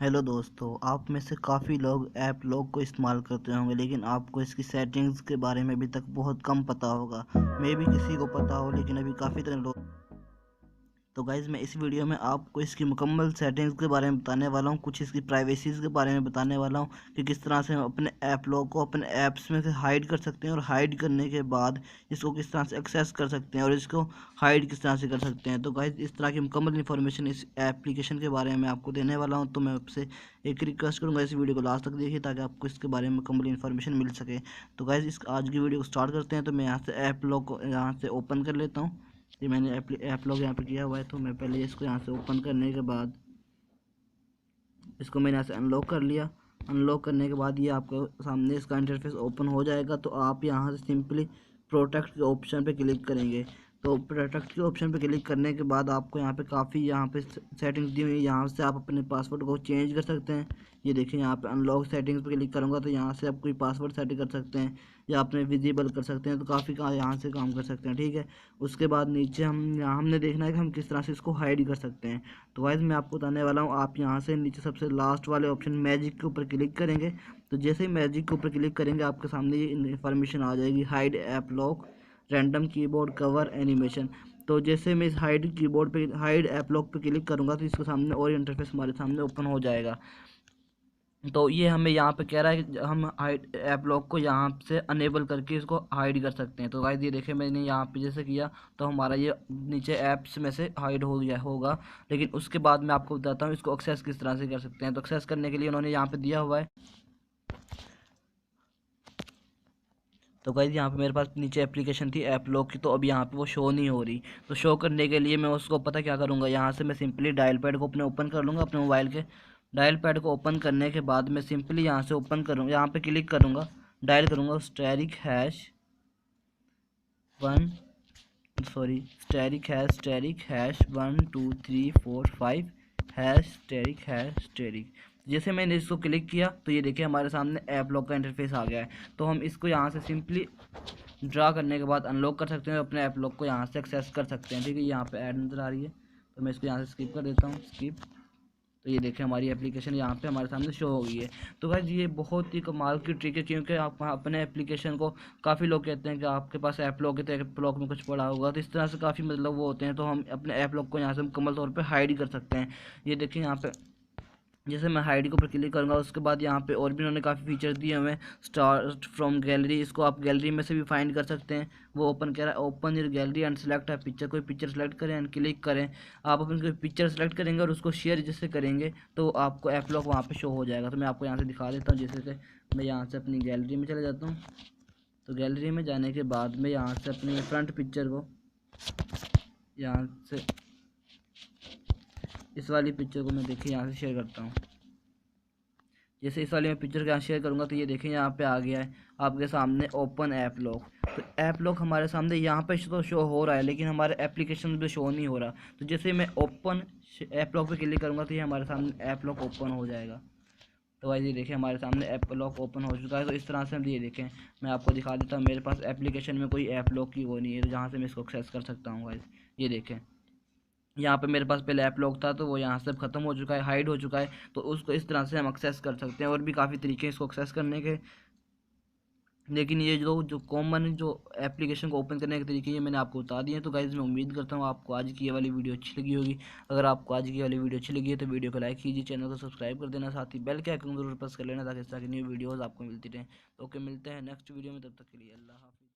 Hello दोस्तों, आप में से काफ़ी लोग ऐप लॉक को इस्तेमाल करते होंगे, लेकिन आपको इसकी सेटिंग्स के बारे में अभी तक बहुत कम पता होगा। मे भी किसी को पता हो, लेकिन अभी काफ़ी तरह लोग। तो गाइज़, मैं इस वीडियो में आपको इसकी मुकम्मल सेटिंग्स के बारे में बताने वाला हूँ, कुछ इसकी प्राइवेसीज़ के बारे में बताने वाला हूँ कि किस तरह से हम अपने ऐप लॉक को अपने ऐप्स में से हाइड कर सकते हैं, और हाइड करने के बाद इसको किस तरह से एक्सेस कर सकते हैं, और इसको हाइड किस तरह से कर सकते हैं। तो गाइज़, इस तरह की मुकम्मल इन्फॉर्मेशन इस एप्लीकेशन के बारे में आपको देने वाला हूँ। तो मैं आपसे एक रिक्वेस्ट करूँगा, इस वीडियो को लास्ट तक देखिए ताकि आपको इसके बारे में मुकम्मल इन्फॉर्मेशन मिल सके। तो गाइज़, इस आज की वीडियो को स्टार्ट करते हैं। तो मैं यहाँ से ऐप लॉक को यहाँ से ओपन कर लेता हूँ। ये मैंने ऐप लॉक यहाँ पे किया हुआ है। तो मैं पहले इसको यहाँ से ओपन करने के बाद इसको मैंने यहाँ से अनलॉक कर लिया। अनलॉक करने के बाद ये आपको सामने इसका इंटरफेस ओपन हो जाएगा। तो आप यहाँ से सिंपली प्रोटेक्ट के ऑप्शन पे क्लिक करेंगे। तो प्रोटेक्ट के ऑप्शन पे क्लिक करने के बाद आपको यहाँ पे काफ़ी यहाँ पे सेटिंग्स दी हुई है। यहाँ से आप अपने पासवर्ड को चेंज कर सकते हैं। ये देखिए, यहाँ पे अनलॉक सेटिंग्स पे क्लिक करूँगा तो यहाँ से आप कोई पासवर्ड सेट कर सकते हैं या अपने विजिबल कर सकते हैं। तो काफ़ी यहाँ से काम कर सकते हैं, ठीक है। उसके बाद नीचे हमने देखना है कि हम किस तरह से इसको हाइड कर सकते हैं। तो गाइस, मैं आपको बताने वाला हूँ। आप यहाँ से नीचे सबसे लास्ट वाले ऑप्शन मैजिक के ऊपर क्लिक करेंगे। तो जैसे ही मैजिक के ऊपर क्लिक करेंगे, आपके सामने ये इन्फॉर्मेशन आ जाएगी, hide app lock, random keyboard cover animation. तो जैसे मैं इस हाइड ऐप लॉक पे क्लिक करूँगा तो इसके सामने और इंटरफेस हमारे सामने ओपन हो जाएगा। तो ये हमें यहाँ पे कह रहा है कि हम हाइड ऐप लॉक को यहाँ से अनेबल करके इसको हाइड कर सकते हैं। तो गाइस, ये देखिए, मैंने यहाँ पे जैसे किया तो हमारा ये नीचे ऐप्स में से हाइड हो गया होगा। लेकिन उसके बाद मैं आपको बताता हूँ इसको एक्सेस किस तरह से कर सकते हैं। तो एक्सेस करने के लिए उन्होंने यहाँ पे दिया हुआ है। तो गाइस, यहाँ पे मेरे पास नीचे एप्लीकेशन थी ऐप लॉक की, तो अब यहाँ पे वो शो नहीं हो रही। तो शो करने के लिए मैं उसको पता क्या करूँगा, यहाँ से मैं सिंपली डायल पैड को अपने ओपन कर लूँगा, अपने मोबाइल के डायल पैड को ओपन करने के बाद मैं सिंपली यहाँ से ओपन करूँगा, यहाँ पे क्लिक करूँगा, डायल करूँगा स्टैरिक हैश 1 2 3 4 5 हैश स्टैरिक। जैसे मैंने इसको क्लिक किया तो ये देखिए हमारे सामने ऐप लॉक का इंटरफेस आ गया है। तो हम इसको यहाँ से सिंपली ड्रा करने के बाद अनलॉक कर सकते हैं, अपने ऐप लॉक को यहाँ से एक्सेस कर सकते हैं, ठीक है। यहाँ पे ऐड नज़र आ रही है तो मैं इसको यहाँ से स्किप कर देता हूँ, स्किप। तो ये देखिए हमारी एप्लीकेशन यहाँ पे हमारे सामने शो हो गई है। तो गाइस, ये बहुत ही कमाल की ट्रिक है, क्योंकि आप अपने एप्लीकेशन को, काफ़ी लोग कहते हैं कि आपके पास ऐप लॉक है तो ऐप लॉक में कुछ पड़ा होगा। तो इस तरह से काफ़ी मतलब वो होते हैं। तो हम अपने ऐप लॉक को यहाँ से मुकम्मल तौर पे हाइड कर सकते हैं। ये देखिए, यहाँ पे जैसे मैं हाइड के ऊपर क्लिक करूँगा उसके बाद यहाँ पे और भी उन्होंने काफ़ी फीचर दिए हमें। स्टार्ट फ्रॉम गैलरी, इसको आप गैलरी में से भी फाइंड कर सकते हैं। वो ओपन कह रहा है, open your gallery and select है पिक्चर। कोई पिक्चर सेलेक्ट करें एंड क्लिक करें। आप अपनी कोई पिक्चर सेलेक्ट करेंगे और उसको शेयर जैसे करेंगे तो आपको ऐप लॉक वहाँ पे शो हो जाएगा। तो मैं आपको यहाँ से दिखा देता हूँ। जैसे कि मैं यहाँ से अपनी गैलरी में चले जाता हूँ। तो गैलरी में जाने के बाद मैं यहाँ से अपनी फ्रंट पिक्चर को, यहाँ से इस वाली पिक्चर को मैं देखिए यहाँ से शेयर करता हूँ। जैसे इस वाली मैं पिक्चर के यहाँ शेयर करूँगा तो ये देखें यहाँ पे आ गया है आपके सामने ओपन ऐप लॉक। तो ऐप लॉक हमारे सामने यहाँ पे तो शो हो रहा है, लेकिन हमारे एप्लीकेशन पे शो नहीं हो रहा। तो जैसे मैं ओपन ऐप लॉक पे क्लिक करूँगा तो ये हमारे सामने ऐप लॉक ओपन हो जाएगा। तो भाई ये देखें हमारे सामने ऐप लॉक ओपन हो चुका है। तो इस तरह से हम ये देखें, मैं आपको दिखा देता हूँ, मेरे पास एप्लीकेशन में कोई ऐप लॉक की वो नहीं है, तो जहाँ से मैं इसको एक्सेस कर सकता हूँ गाइस। ये देखें, यहाँ पे मेरे पास पहले ऐप लॉक था तो वो यहाँ से ख़त्म हो चुका है, हाइड हो चुका है। तो उसको इस तरह से हम एक्सेस कर सकते हैं, और भी काफ़ी तरीके हैं इसको एक्सेस करने के। लेकिन ये जो कॉमन जो एप्लीकेशन को ओपन करने के तरीके ये मैंने आपको बता दिए हैं। तो गाइज़, मैं उम्मीद करता हूँ आपको आज की ये वाली वीडियो अच्छी लगी होगी। अगर आपको आज की ये वाली वीडियो अच्छी लगी है तो वीडियो को लाइक कीजिए, चैनल को सब्सक्राइब कर देना, साथ ही बेल के आइकन जरूर प्रेस कर लेना ताकि इस तरह की न्यू वीडियोज़ आपको मिलती रहें। तो ओके, मिलते हैं नेक्स्ट वीडियो में, तब तक के लिए अल्लाह हाफिज़।